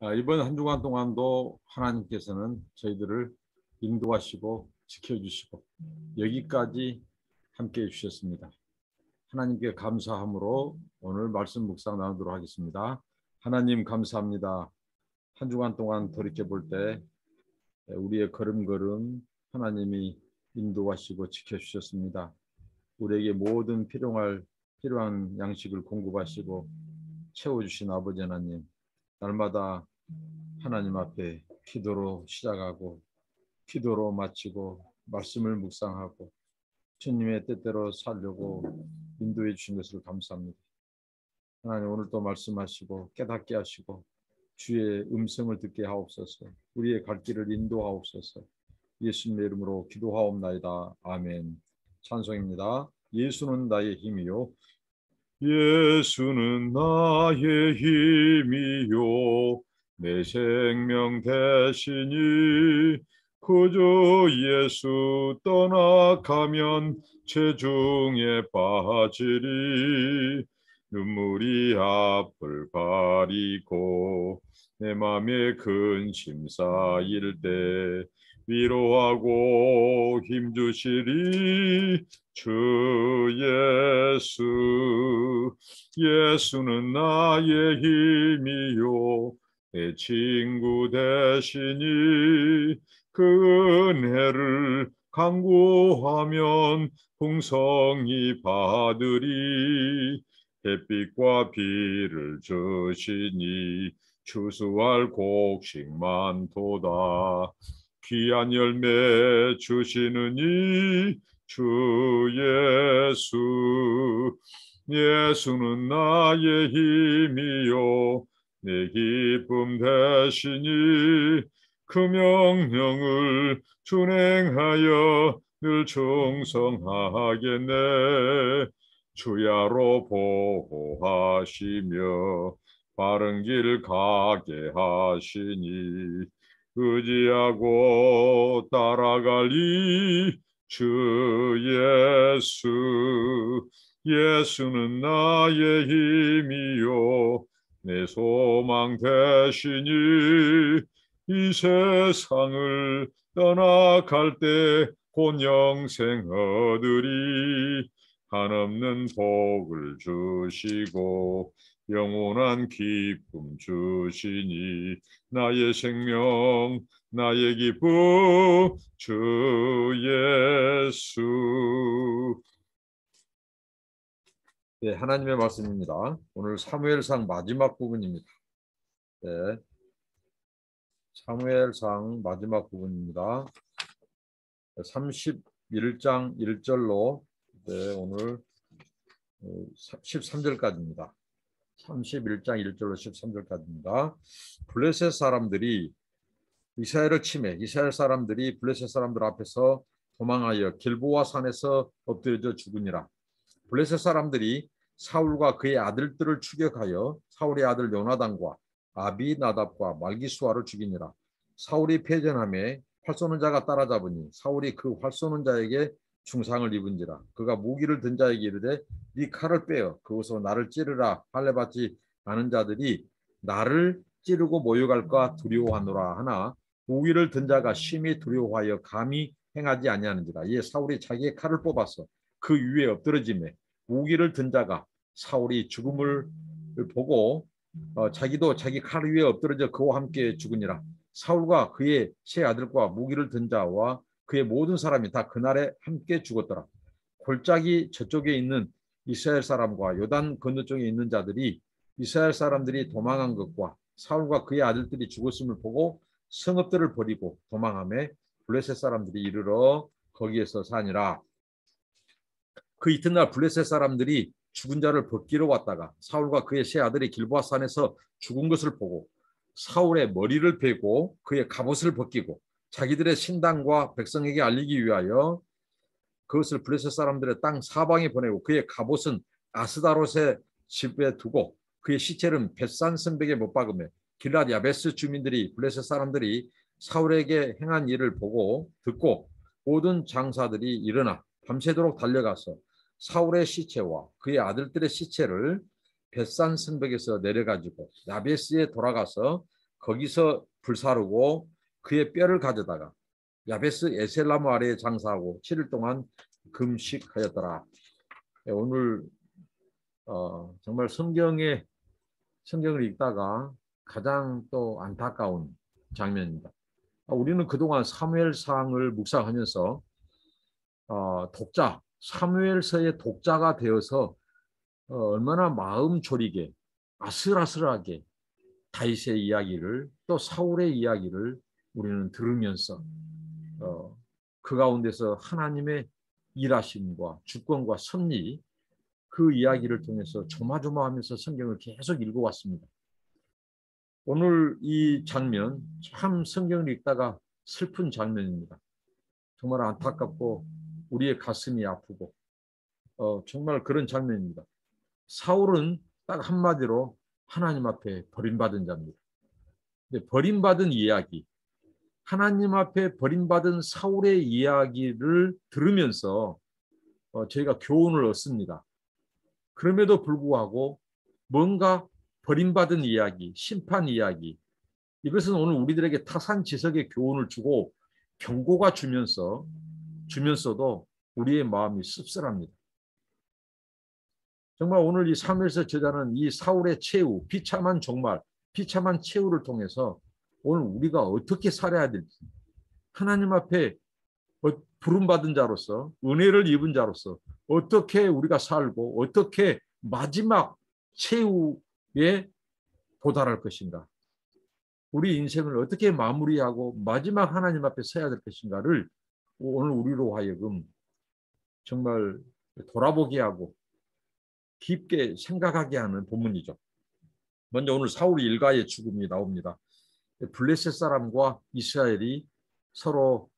이번 한 주간 동안도 하나님께서는 저희들을 인도하시고 지켜주시고 여기까지 함께해 주셨습니다. 하나님께 감사함으로 오늘 말씀 묵상 나누도록 하겠습니다. 하나님 감사합니다. 한 주간 동안 돌이켜볼 때 우리의 걸음걸음 하나님이 인도하시고 지켜주셨습니다. 우리에게 모든 필요한 양식을 공급하시고 채워주신 아버지 하나님, 날마다 하나님 앞에 기도로 시작하고 기도로 마치고 말씀을 묵상하고 주님의 뜻대로 살려고 인도해 주신 것을 감사합니다. 하나님, 오늘도 말씀하시고 깨닫게 하시고 주의 음성을 듣게 하옵소서. 우리의 갈 길을 인도하옵소서. 예수님의 이름으로 기도하옵나이다. 아멘. 찬송입니다. 예수는 나의 힘이요, 예수는 나의 힘이요, 내 생명 대신이 그저 예수 떠나가면 체중에 빠지리. 눈물이 앞을 가리고 내 맘에 근심 쌓일 때 위로하고 힘주시리 주 예수. 예수는 나의 힘이요, 내 친구 되시니 그 은혜를 간구하면 풍성히 받으리. 햇빛과 비를 주시니 추수할 곡식 많도다. 귀한 열매 주시느니 주 예수. 예수는 나의 힘이요, 내 기쁨 되시니 그 명령을 준행하여 늘 충성하겠네. 주야로 보호하시며 바른 길 가게 하시니 의지하고 따라가리 주 예수. 예수는 나의 힘이요, 내 소망 되시니 이 세상을 떠나갈 때 곧 영생 얻으리. 한없는 복을 주시고 영원한 기쁨 주시니 나의 생명 나의 기쁨 주 예수. 네, 하나님의 말씀입니다. 오늘 사무엘상 마지막 부분입니다. 네, 사무엘상 마지막 부분입니다. 31장 1절로 네, 오늘 13절까지입니다. 31장 1절로 13절까지입니다. 블레셋 사람들이 이스라엘 사람들이 블레셋 사람들 앞에서 도망하여 길보아 산에서 엎드려져 죽으니라. 블레셋 사람들이 사울과 그의 아들들을 추격하여 사울의 아들 요나단과 아비나답과 말기수아를 죽이니라. 사울이 패전함에 활 쏘는 자가 따라잡으니 사울이 그 활 쏘는 자에게 중상을 입은지라. 그가 무기를 든 자에게 이르되 네 칼을 빼어 그것으로 나를 찌르라 할례 받지 않은 자들이 나를 찌르고 모욕할까 두려워하노라 하나 무기를 든 자가 심히 두려워하여 감히 행하지 아니하는지라. 이에 사울이 자기의 칼을 뽑아서 그 위에 엎드러지매 무기를 든 자가 사울이 죽음을 보고 자기도 자기 칼 위에 엎드러져 그와 함께 죽으니라. 사울과 그의 세 아들과 무기를 든 자와 그의 모든 사람이 다 그날에 함께 죽었더라. 골짜기 저쪽에 있는 이스라엘 사람과 요단 건너쪽에 있는 자들이 이스라엘 사람들이 도망한 것과 사울과 그의 아들들이 죽었음을 보고 성읍들을 버리고 도망하며 블레셋 사람들이 이르러 거기에서 사니라. 그 이튿날 블레셋 사람들이 죽은 자를 벗기러 왔다가 사울과 그의 세 아들이 길보아 산에서 죽은 것을 보고 사울의 머리를 베고 그의 갑옷을 벗기고 자기들의 신당과 백성에게 알리기 위하여 그것을 블레셋 사람들의 땅 사방에 보내고 그의 갑옷은 아스다롯의 집에 두고 그의 시체는 벳산 선벽에 못 박으며 길랏 야베스 주민들이 블레셋 사람들이 사울에게 행한 일을 보고 듣고 모든 장사들이 일어나 밤새도록 달려가서 사울의 시체와 그의 아들들의 시체를 벳산 선벽에서 내려가지고 야베스에 돌아가서 거기서 불사르고 그의 뼈를 가져다가 야베스 에셀나무 아래에 장사하고 7일 동안 금식하였더라. 오늘 정말 성경을 읽다가 가장 또 안타까운 장면입니다. 우리는 그동안 사무엘상을 묵상하면서 사무엘서의 독자가 되어서 얼마나 마음 졸이게 아슬아슬하게 다윗의 이야기를 또 사울의 이야기를 우리는 들으면서 그 가운데서 하나님의 일하심과 주권과 섭리 그 이야기를 통해서 조마조마하면서 성경을 계속 읽어왔습니다. 오늘 이 장면 참 성경을 읽다가 슬픈 장면입니다. 정말 안타깝고 우리의 가슴이 아프고 정말 그런 장면입니다. 사울은 딱 한마디로 하나님 앞에 버림받은 자입니다. 근데 버림받은 이야기, 하나님 앞에 버림받은 사울의 이야기를 들으면서 저희가 교훈을 얻습니다. 그럼에도 불구하고 뭔가 버림받은 이야기, 심판 이야기, 이것은 오늘 우리들에게 타산지석의 교훈을 주고 경고가 주면서도 우리의 마음이 씁쓸합니다. 정말 오늘 이 사무엘서 저자는 이 사울의 최후, 비참한 종말, 비참한 최후를 통해서 오늘 우리가 어떻게 살아야 될지, 하나님 앞에 부름받은 자로서, 은혜를 입은 자로서 어떻게 우리가 살고 어떻게 마지막 최후에 도달할 것인가, 우리 인생을 어떻게 마무리하고 마지막 하나님 앞에 서야 될 것인가를 오늘 우리로 하여금 정말 돌아보게 하고 깊게 생각하게 하는 본문이죠. 먼저 오늘 사울 일가의 죽음이 나옵니다. 블레셋 사람과 이스라엘이 서로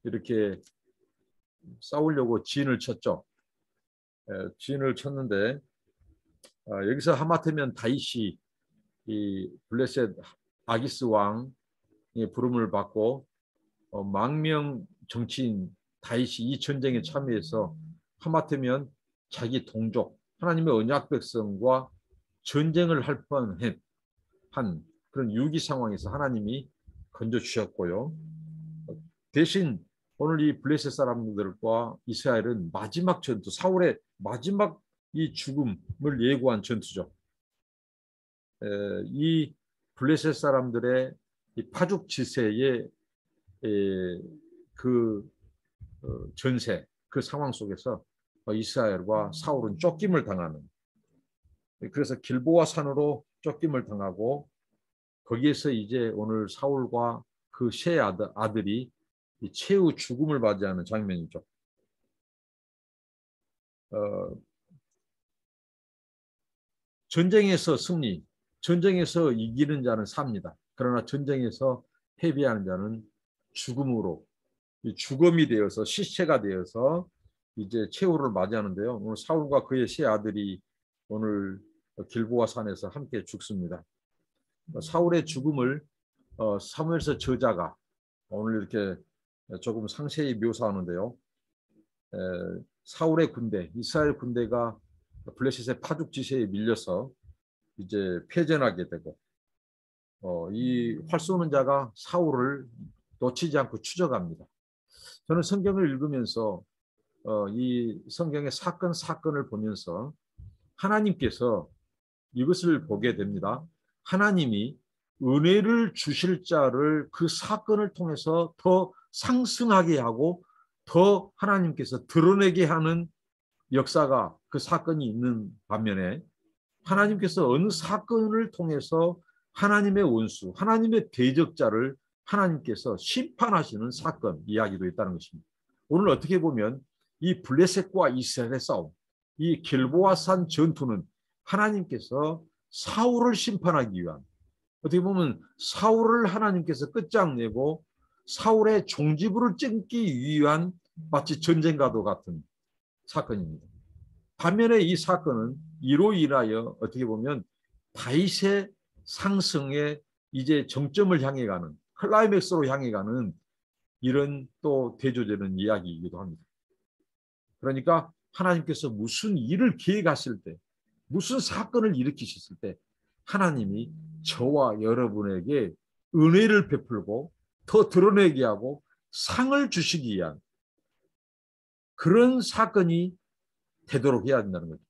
이렇게 싸우려고 진을 쳤죠. 진을 쳤는데 여기서 하마터면 다윗이 이 블레셋 아기스 왕의 부름을 받고 망명 정치인 다윗이 이 전쟁에 참여해서 하마터면 자기 동족 하나님의 언약 백성과 전쟁을 할 뻔한 그런 위기 상황에서 하나님이 건져주셨고요. 대신 오늘 이 블레셋 사람들과 이스라엘은 마지막 전투, 사울의 마지막 이 죽음을 예고한 전투죠. 이 블레셋 사람들의 이 파죽 지세의 그 전세, 그 상황 속에서 이스라엘과 사울은 쫓김을 당하는, 그래서 길보아 산으로 쫓김을 당하고 거기에서 이제 오늘 사울과 그 세 아들이 최후 죽음을 맞이하는 장면이죠. 전쟁에서 승리, 전쟁에서 이기는 자는 삽니다. 그러나 전쟁에서 패배하는 자는 죽음으로, 죽음이 되어서 시체가 되어서 이제 최후를 맞이하는데요. 오늘 사울과 그의 세 아들이 오늘 길보아 산에서 함께 죽습니다. 사울의 죽음을 사무엘서 저자가 오늘 이렇게 조금 상세히 묘사하는데요. 사울의 군대, 이스라엘 군대가 블레셋의 파죽 지세에 밀려서 이제 패전하게 되고 이 활 쏘는 자가 사울을 놓치지 않고 추적합니다. 저는 성경을 읽으면서 이 성경의 사건을 보면서 하나님께서 이것을 보게 됩니다. 하나님이 은혜를 주실 자를 그 사건을 통해서 더 상승하게 하고 더 하나님께서 드러내게 하는 역사가, 그 사건이 있는 반면에 하나님께서 어느 사건을 통해서 하나님의 원수, 하나님의 대적자를 하나님께서 심판하시는 사건 이야기도 있다는 것입니다. 오늘 어떻게 보면 이 블레셋과 이스라엘의 싸움, 이 길보아산 전투는 하나님께서 사울을 심판하기 위한, 어떻게 보면 사울을 하나님께서 끝장내고 사울의 종지부를 찢기 위한 마치 전쟁과도 같은 사건입니다. 반면에 이 사건은 이로 인하여 어떻게 보면 다윗의 상승에 이제 정점을 향해 가는, 클라이맥스로 향해 가는 이런 또 대조되는 이야기이기도 합니다. 그러니까 하나님께서 무슨 일을 계획하실 때, 무슨 사건을 일으키셨을 때 하나님이 저와 여러분에게 은혜를 베풀고 더 드러내게 하고 상을 주시기 위한 그런 사건이 되도록 해야 한다는 거죠.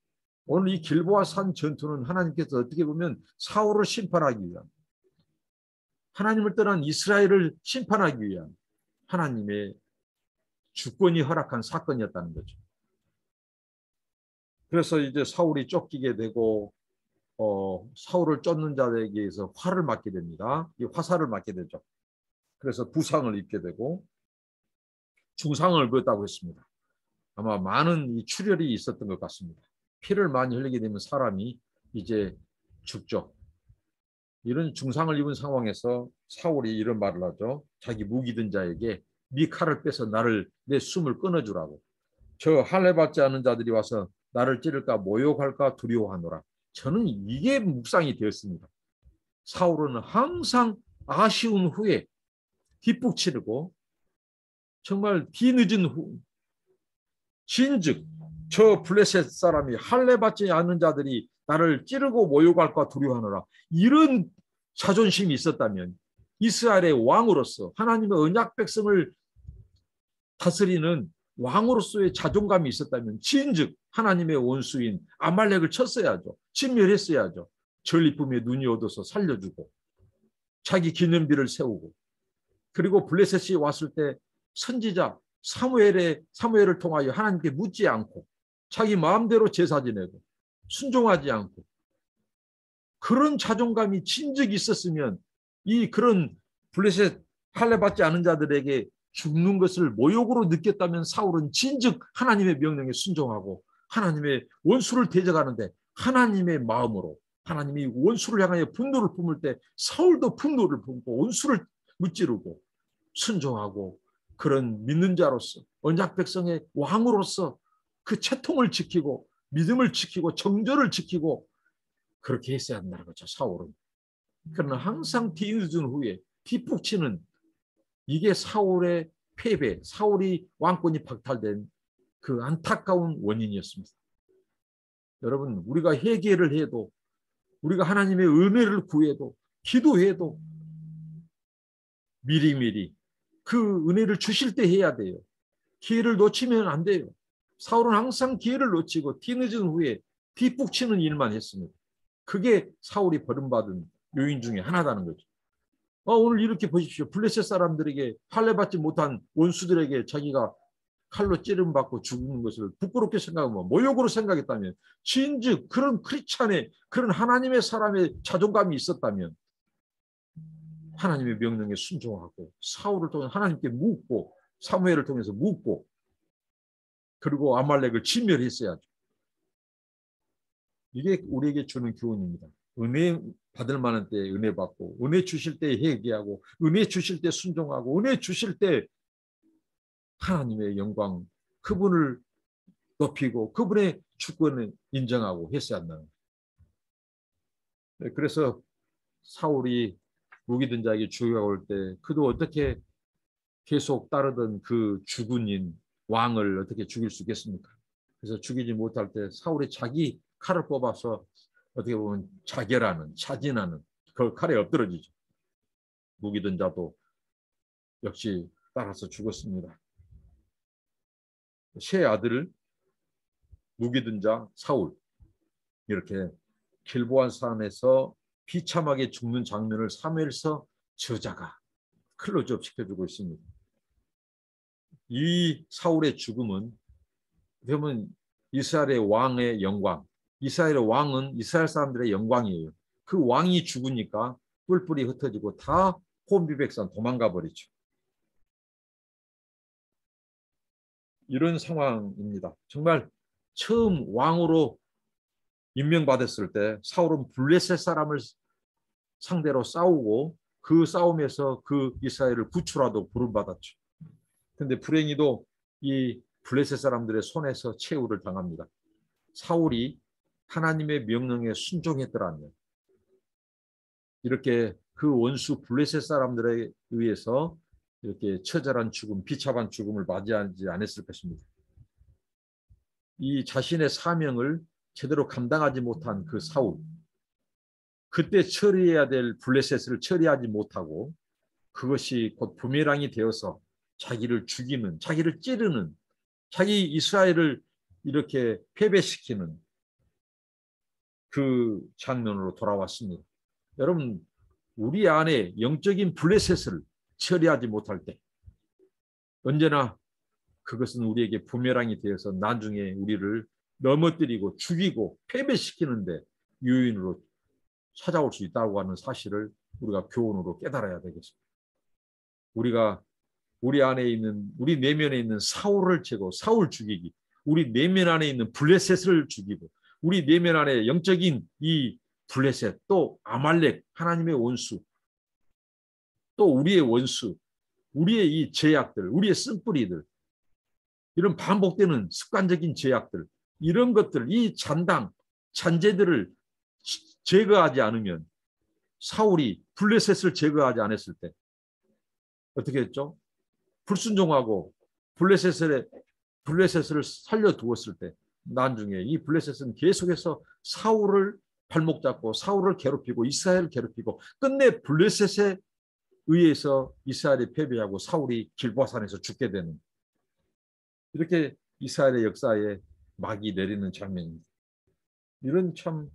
오늘 이 길보아 산 전투는 하나님께서 어떻게 보면 사울을 심판하기 위한, 하나님을 떠난 이스라엘을 심판하기 위한 하나님의 주권이 허락한 사건이었다는 거죠. 그래서 이제 사울이 쫓기게 되고 사울을 쫓는 자에게 의해서 화를 맞게 됩니다. 이 화살을 맞게 되죠. 그래서 부상을 입게 되고 중상을 입었다고 했습니다. 아마 많은 이 출혈이 있었던 것 같습니다. 피를 많이 흘리게 되면 사람이 이제 죽죠. 이런 중상을 입은 상황에서 사울이 이런 말을 하죠. 자기 무기든 자에게 네 칼을 빼서 내 숨을 끊어주라고. 저 할례 받지 않은 자들이 와서 나를 찌를까 모욕할까 두려워하노라. 저는 이게 묵상이 되었습니다. 사울은 항상 아쉬운 후에 뒷북치르고 정말 뒤늦은 후 진즉 저 블레셋 사람이 할례 받지 않는 자들이 나를 찌르고 모욕할까 두려워하노라. 이런 자존심이 있었다면 이스라엘의 왕으로서 하나님의 언약 백성을 다스리는 왕으로서의 자존감이 있었다면 진즉 하나님의 원수인 아말렉을 쳤어야죠. 진멸했어야죠. 전리품에 눈이 어두워서 살려주고 자기 기념비를 세우고 그리고 블레셋이 왔을 때 선지자 사무엘을 통하여 하나님께 묻지 않고 자기 마음대로 제사 지내고 순종하지 않고 그런 자존감이 진즉 있었으면 그런 블레셋 할례 받지 않은 자들에게 죽는 것을 모욕으로 느꼈다면 사울은 진즉 하나님의 명령에 순종하고 하나님의 원수를 대적하는데 하나님의 마음으로 하나님이 원수를 향하여 분노를 품을 때 사울도 분노를 품고 원수를 무찌르고 순종하고 그런 믿는 자로서 언약 백성의 왕으로서 그 채통을 지키고 믿음을 지키고 정절을 지키고 그렇게 했어야 한다는 거죠. 사울은. 그러나 항상 뒤늦은 후에 뒷북치는 이게 사울의 패배, 사울이 왕권이 박탈된 그 안타까운 원인이었습니다. 여러분, 우리가 회개를 해도 우리가 하나님의 은혜를 구해도 기도해도 미리미리 그 은혜를 주실 때 해야 돼요. 기회를 놓치면 안 돼요. 사울은 항상 기회를 놓치고 뒤늦은 후에 뒷북치는 일만 했습니다. 그게 사울이 버림받은 요인 중에 하나라는 거죠. 오늘 이렇게 보십시오. 블레셋 사람들에게 할례받지 못한 원수들에게 자기가 칼로 찌름받고 죽는 것을 부끄럽게 생각하고 모욕으로 생각했다면 진즉 그런 크리스찬의 그런 하나님의 사람의 자존감이 있었다면 하나님의 명령에 순종하고 사울을 통해 하나님께 묻고 사무엘을 통해서 묻고 그리고 아말렉을 진멸했어야죠. 이게 우리에게 주는 교훈입니다. 은혜 받을 만한 때 은혜 받고 은혜 주실 때 회개하고 은혜 주실 때 순종하고 은혜 주실 때 하나님의 영광 그분을 높이고 그분의 주권을 인정하고 했어야 한다는 거예요. 그래서 사울이 무기든 자에게 죽여가 올 때 그도 어떻게 계속 따르던 그 주군인 왕을 어떻게 죽일 수 있겠습니까? 그래서 죽이지 못할 때 사울이 자기 칼을 뽑아서 어떻게 보면 차진하는 그 칼에 엎드러지죠. 무기든 자도 역시 따라서 죽었습니다. 세 아들을 무기든 자 사울 이렇게 길보아 산에서 비참하게 죽는 장면을 사무엘서 저자가 클로즈업 시켜주고 있습니다. 이 사울의 죽음은 그러면 이스라엘의 왕의 영광, 이스라엘의 왕은 이스라엘 사람들의 영광이에요. 그 왕이 죽으니까 뿔뿔이 흩어지고 다 혼비백산 도망가 버리죠. 이런 상황입니다. 정말 처음 왕으로 임명받았을 때 사울은 블레셋 사람을 상대로 싸우고 그 싸움에서 그 이스라엘을 구출하도록 부름받았죠. 그런데 불행히도 이 블레셋 사람들의 손에서 최후를 당합니다. 사울이 하나님의 명령에 순종했더라면 이렇게 그 원수 블레셋 사람들에 의해서 이렇게 처절한 죽음, 비참한 죽음을 맞이하지 않았을 것입니다. 이 자신의 사명을 제대로 감당하지 못한 그 사울, 그때 처리해야 될 블레셋을 처리하지 못하고 그것이 곧 부메랑이 되어서 자기를 죽이는, 자기를 찌르는, 자기 이스라엘을 이렇게 패배시키는 그 장면으로 돌아왔습니다. 여러분, 우리 안에 영적인 블레셋을 처리하지 못할 때 언제나 그것은 우리에게 부메랑이 되어서 나중에 우리를 넘어뜨리고 죽이고 패배시키는데 요인으로 찾아올 수 있다고 하는 사실을 우리가 교훈으로 깨달아야 되겠습니다. 우리가 우리 안에 있는, 우리 내면에 있는 사울을 제거, 사울 죽이기, 우리 내면 안에 있는 블레셋을 죽이고, 우리 내면 안에 영적인 이 블레셋, 또 아말렉, 하나님의 원수, 또 우리의 원수, 우리의 이 죄악들, 우리의 쓴뿌리들, 이런 반복되는 습관적인 죄악들, 이런 것들, 이 잔당, 잔재들을 제거하지 않으면, 사울이 블레셋을 제거하지 않았을 때 어떻게 했죠? 불순종하고 블레셋을 살려두었을 때 나중에 이 블레셋은 계속해서 사울을 발목 잡고 사울을 괴롭히고 이스라엘을 괴롭히고 끝내 블레셋에 의해서 이스라엘이 패배하고 사울이 길보아산에서 죽게 되는, 이렇게 이스라엘의 역사에 막이 내리는 장면입니다. 이런 참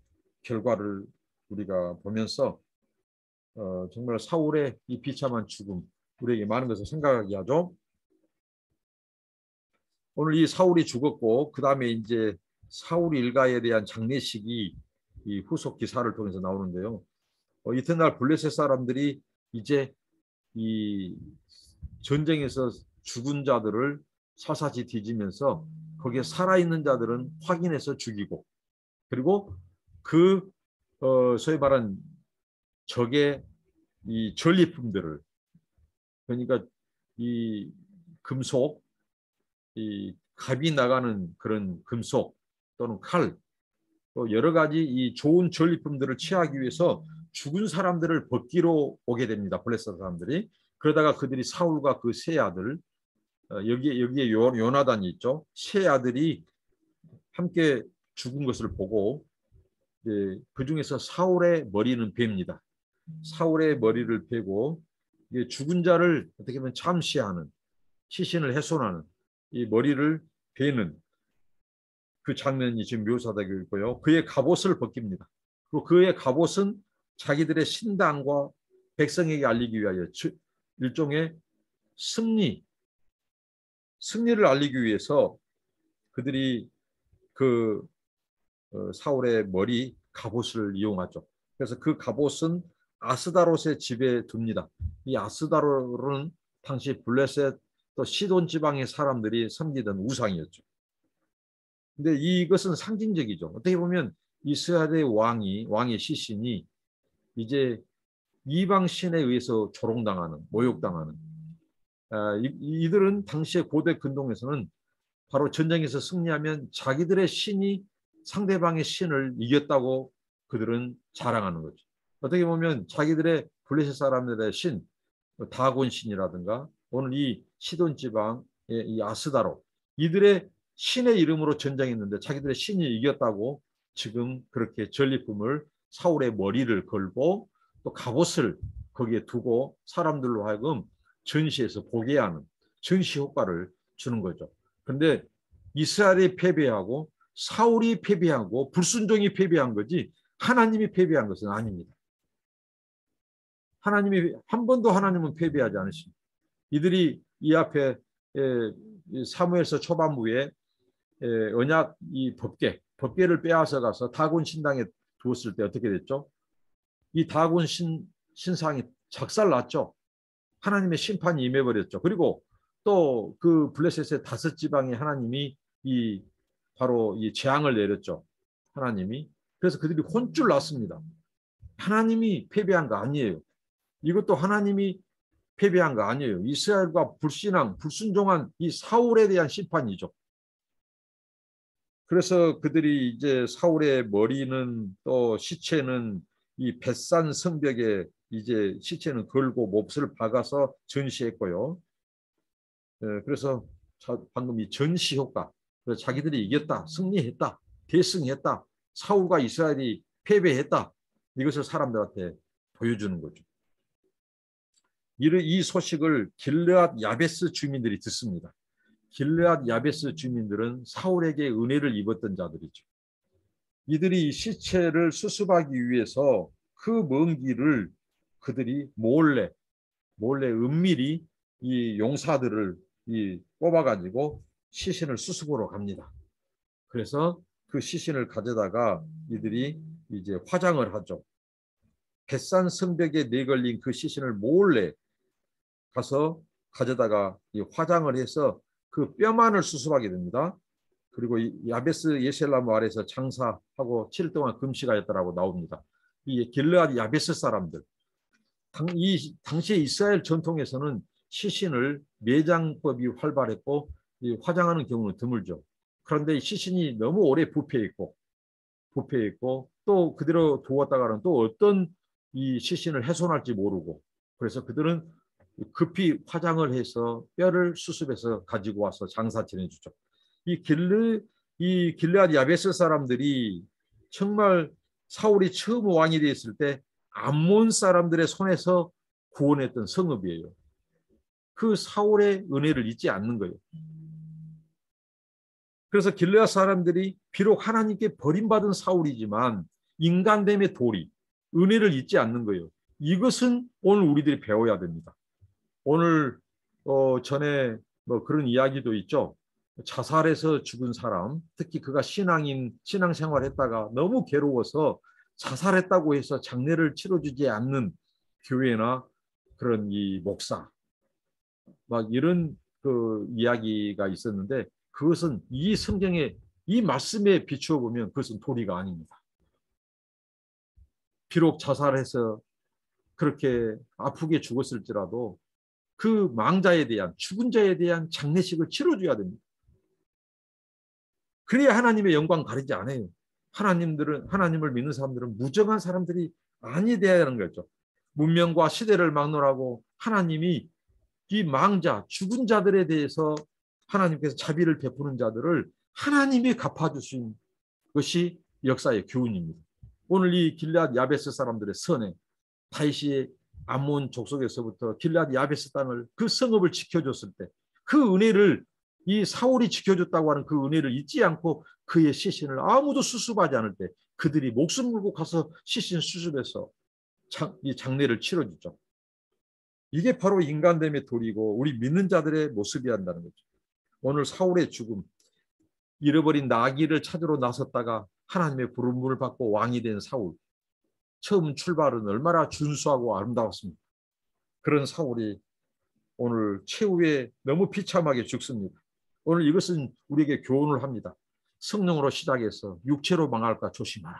결과를 우리가 보면서 정말 사울의 이 비참한 죽음, 우리에게 많은 것을 생각하게 하죠. 오늘 이 사울이 죽었고 그 다음에 이제 사울 일가에 대한 장례식이 이 후속 기사를 통해서 나오는데요. 이튿날 블레셋 사람들이 이제 이 전쟁에서 죽은 자들을 사사지 뒤지면서 거기에 살아있는 자들은 확인해서 죽이고, 그리고 그 소위 말한 적의 이 전리품들을, 그러니까 이 금속, 이 갑이 나가는 그런 금속 또는 칼, 또 여러 가지 이 좋은 전리품들을 취하기 위해서 죽은 사람들을 벗기러 오게 됩니다. 블레셋 사람들이. 그러다가 그들이 사울과 그 세 아들, 여기에 요나단이 있죠. 세 아들이 함께 죽은 것을 보고 그 중에서 사울의 머리는 베입니다. 사울의 머리를 베고 죽은 자를 어떻게 보면 참시하는, 시신을 훼손하는 이 머리를 베는 그 장면이 지금 묘사되고 있고요. 그의 갑옷을 벗깁니다. 그리고 그의 갑옷은 자기들의 신당과 백성에게 알리기 위하여 일종의 승리를 알리기 위해서 그들이 그 사울의 머리 갑옷을 이용하죠. 그래서 그 갑옷은 아스다롯의 집에 둡니다. 이 아스다롯은 당시 블레셋 또 시돈 지방의 사람들이 섬기던 우상이었죠. 근데 이것은 상징적이죠. 어떻게 보면 이스라엘의 왕의 시신이 이제 이방 신에 의해서 조롱당하는, 모욕당하는, 이들은 당시의 고대 근동에서는 바로 전쟁에서 승리하면 자기들의 신이 상대방의 신을 이겼다고 그들은 자랑하는 거죠. 어떻게 보면 자기들의 블레셋 사람들의 신, 다곤 신이라든가 오늘 이 시돈 지방의 이 아스다로, 이들의 신의 이름으로 전쟁했는데 자기들의 신이 이겼다고 지금 그렇게 전리품을 사울의 머리를 걸고 또 갑옷을 거기에 두고 사람들로 하여금 전시해서 보게 하는 전시 효과를 주는 거죠. 그런데 이스라엘이 패배하고 사울이 패배하고 불순종이 패배한 거지 하나님이 패배한 것은 아닙니다. 하나님이 한 번도 하나님은 패배하지 않으십니다. 이들이 이 앞에 사무엘서 초반부에 언약 이 법궤를 빼앗아 가서 다곤 신당에 두었을 때 어떻게 됐죠? 이 다곤 신상이 작살났죠. 하나님의 심판이 임해버렸죠. 그리고 또 그 블레셋의 5 지방에 하나님이 바로 이 재앙을 내렸죠. 하나님이. 그래서 그들이 혼쭐 났습니다. 하나님이 패배한 거 아니에요. 이것도 하나님이 패배한 거 아니에요. 이스라엘과 불신앙, 불순종한 이 사울에 대한 심판이죠. 그래서 그들이 이제 사울의 머리는 또 시체는 이 벳산 성벽에 이제 시체는 걸고 몹을 박아서 전시했고요. 그래서 방금 이 전시 효과, 그래서 자기들이 이겼다, 승리했다, 대승했다, 사울과 이스라엘이 패배했다, 이것을 사람들한테 보여주는 거죠. 이 소식을 길르앗 야베스 주민들이 듣습니다. 길르앗 야베스 주민들은 사울에게 은혜를 입었던 자들이죠. 이들이 시체를 수습하기 위해서 그 먼 길을 그들이 몰래 은밀히 이 용사들을 뽑아가지고 시신을 수습으로 갑니다. 그래서 그 시신을 가져다가 이들이 이제 화장을 하죠. 벳산 성벽에 내걸린 그 시신을 몰래 가서 가져다가 화장을 해서 그 뼈만을 수습하게 됩니다. 그리고 야베스 예셀나무 아래서 장사하고 7일 동안 금식하였다라고 나옵니다. 이 길르앗 야베스 사람들, 당시에 이스라엘 전통에서는 시신을 매장법이 활발했고 화장하는 경우는 드물죠. 그런데 시신이 너무 오래 부패했고 또 그대로 두었다가는 또 어떤 이 시신을 훼손할지 모르고, 그래서 그들은 급히 화장을 해서 뼈를 수습해서 가지고 와서 장사 지내주죠. 이 길르앗 야베스 사람들이 정말 사울이 처음 왕이 되었을 때 암몬 사람들의 손에서 구원했던 성읍이에요. 그 사울의 은혜를 잊지 않는 거예요. 그래서 길르앗 사람들이 비록 하나님께 버림받은 사울이지만 인간됨의 도리, 은혜를 잊지 않는 거예요. 이것은 오늘 우리들이 배워야 됩니다. 오늘 전에 뭐 그런 이야기도 있죠. 자살해서 죽은 사람, 특히 그가 신앙생활 했다가 너무 괴로워서 자살했다고 해서 장례를 치러주지 않는 교회나 그런 이 목사, 막 이런 그 이야기가 있었는데, 그것은 이 성경의 이 말씀에 비추어 보면 그것은 도리가 아닙니다. 비록 자살해서 그렇게 아프게 죽었을지라도 그 망자에 대한, 죽은 자에 대한 장례식을 치러줘야 됩니다. 그래야 하나님의 영광 가리지 않아요. 하나님을 믿는 사람들은 무정한 사람들이 아니 되어야 하는 거죠. 문명과 시대를 막론하고 하나님이 이 망자, 죽은 자들에 대해서 하나님께서 자비를 베푸는 자들을 하나님이 갚아주신 것이 역사의 교훈입니다. 오늘 이 길르앗 야베스 사람들의 선행, 다윗이 암몬 족속에서부터 길르앗 야베스 땅을, 그 성읍을 지켜줬을 때 그 은혜를, 이 사울이 지켜줬다고 하는 그 은혜를 잊지 않고 그의 시신을 아무도 수습하지 않을 때 그들이 목숨 걸고 가서 시신 수습해서 이 장례를 치러주죠. 이게 바로 인간됨의 도리고 우리 믿는 자들의 모습이야 한다는 거죠. 오늘 사울의 죽음, 잃어버린 나귀를 찾으러 나섰다가 하나님의 부름을 받고 왕이 된 사울, 처음 출발은 얼마나 준수하고 아름다웠습니다. 그런 사울이 오늘 최후에 너무 비참하게 죽습니다. 오늘 이것은 우리에게 교훈을 합니다. 성령으로 시작해서 육체로 망할까 조심하라.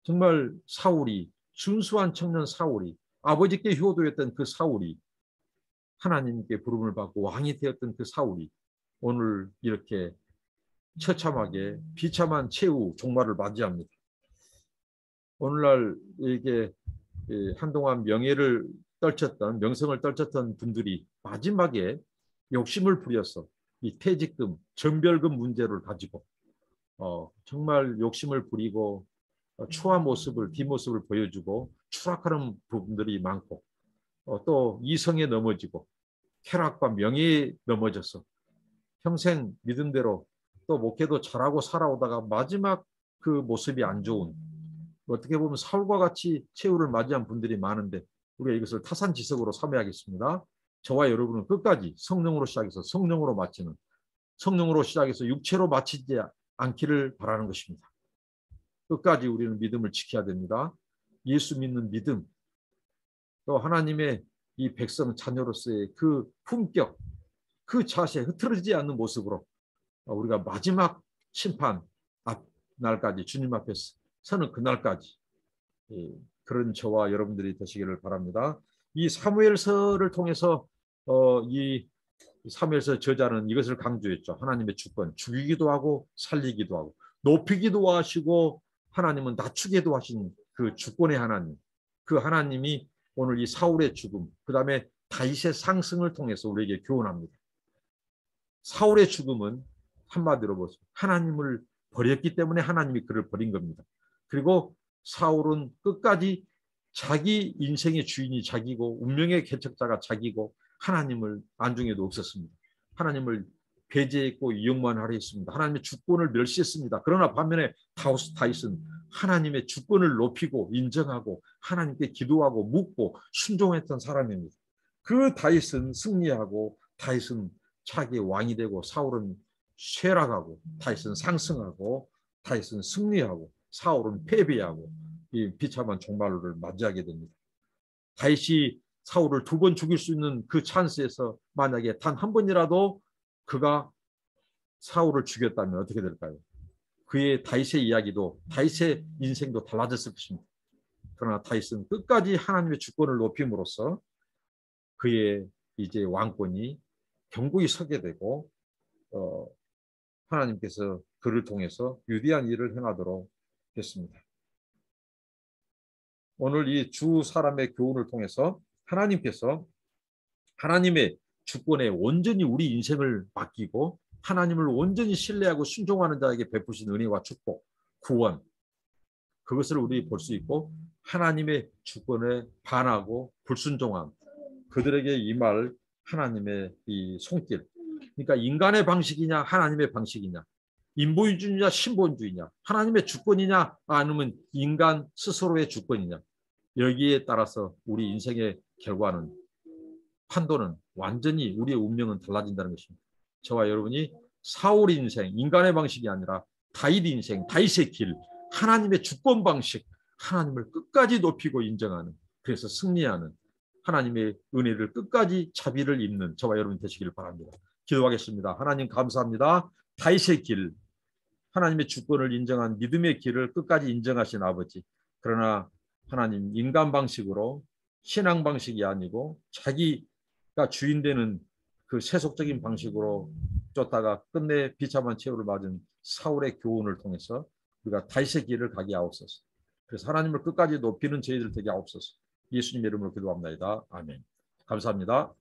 정말 사울이, 순수한 청년 사울이, 아버지께 효도했던 그 사울이, 하나님께 부름을 받고 왕이 되었던 그 사울이 오늘 이렇게 처참하게 비참한 최후 종말을 맞이합니다. 오늘날 이게 한동안 명성을 떨쳤던 분들이 마지막에 욕심을 부려서 이 퇴직금, 전별금 문제를 가지고 정말 욕심을 부리고 추한 모습을, 뒷모습을 보여주고 추락하는 부분들이 많고, 또 이성에 넘어지고 쾌락과 명예에 넘어져서 평생 믿음대로 또 목회도 잘하고 살아오다가 마지막 그 모습이 안 좋은, 어떻게 보면 사울과 같이 최후를 맞이한 분들이 많은데 우리가 이것을 타산지석으로 삼아야겠습니다. 저와 여러분은 끝까지 성령으로 시작해서 성령으로 마치는, 성령으로 시작해서 육체로 마치지 않기를 바라는 것입니다. 끝까지 우리는 믿음을 지켜야 됩니다. 예수 믿는 믿음, 또 하나님의 이 백성 자녀로서의 그 품격, 그 자세, 흐트러지지 않는 모습으로 우리가 마지막 심판 날까지 주님 앞에 서는 그날까지 그런 저와 여러분들이 되시기를 바랍니다. 이 사무엘서를 통해서 이 사무엘서 저자는 이것을 강조했죠. 하나님의 주권, 죽이기도 하고 살리기도 하고 높이기도 하시고 하나님은 낮추기도 하신 그 주권의 하나님, 그 하나님이 오늘 이 사울의 죽음, 그 다음에 다윗의 상승을 통해서 우리에게 교훈합니다. 사울의 죽음은 한마디로 보세요. 하나님을 버렸기 때문에 하나님이 그를 버린 겁니다. 그리고 사울은 끝까지 자기 인생의 주인이 자기고 운명의 개척자가 자기고 하나님을 안중에도 없었습니다. 하나님을 배제했고 이용만 하려 했습니다. 하나님의 주권을 멸시했습니다. 그러나 반면에 다윗은 하나님의 주권을 높이고 인정하고 하나님께 기도하고 묻고 순종했던 사람입니다. 그 다윗은 승리하고 다윗은 차기 왕이 되고 사울은 쇠락하고 다윗은 상승하고 다윗은 승리하고 사울은 패배하고 이 비참한 종말을 맞이하게 됩니다. 다윗이 사울을 2번 죽일 수 있는 그 찬스에서 만약에 단 한 번이라도 그가 사울을 죽였다면 어떻게 될까요? 그의 다윗의 이야기도 다윗의 인생도 달라졌을 것입니다. 그러나 다윗은 끝까지 하나님의 주권을 높임으로써 그의 이제 왕권이 견고히 서게 되고 하나님께서 그를 통해서 위대한 일을 행하도록 됐습니다. 오늘 이 주 사람의 교훈을 통해서 하나님께서 하나님의 주권에 온전히 우리 인생을 맡기고 하나님을 온전히 신뢰하고 순종하는 자에게 베푸신 은혜와 축복, 구원, 그것을 우리 볼 수 있고 하나님의 주권에 반하고 불순종함, 그들에게 임할 하나님의 이 손길, 그러니까 인간의 방식이냐 하나님의 방식이냐, 인본주의냐 신본주의냐, 하나님의 주권이냐 아니면 인간 스스로의 주권이냐, 여기에 따라서 우리 인생의 결과는 판도는 완전히 우리의 운명은 달라진다는 것입니다. 저와 여러분이 사울 인생, 인간의 방식이 아니라 다윗 인생, 다윗의 길, 하나님의 주권 방식, 하나님을 끝까지 높이고 인정하는, 그래서 승리하는 하나님의 은혜를 끝까지 자비를 입는 저와 여러분 되시기를 바랍니다. 기도하겠습니다. 하나님 감사합니다. 다윗의 길, 하나님의 주권을 인정한 믿음의 길을 끝까지 인정하신 아버지. 그러나 하나님 인간 방식으로 신앙 방식이 아니고 자기가 주인 되는 그 세속적인 방식으로 쫓다가 끝내 비참한 최후를 맞은 사울의 교훈을 통해서 우리가 다윗의 길을 가게 하옵소서. 그래서 하나님을 끝까지 높이는 저희들 되게 하옵소서. 예수님의 이름으로 기도합니다. 아멘. 감사합니다.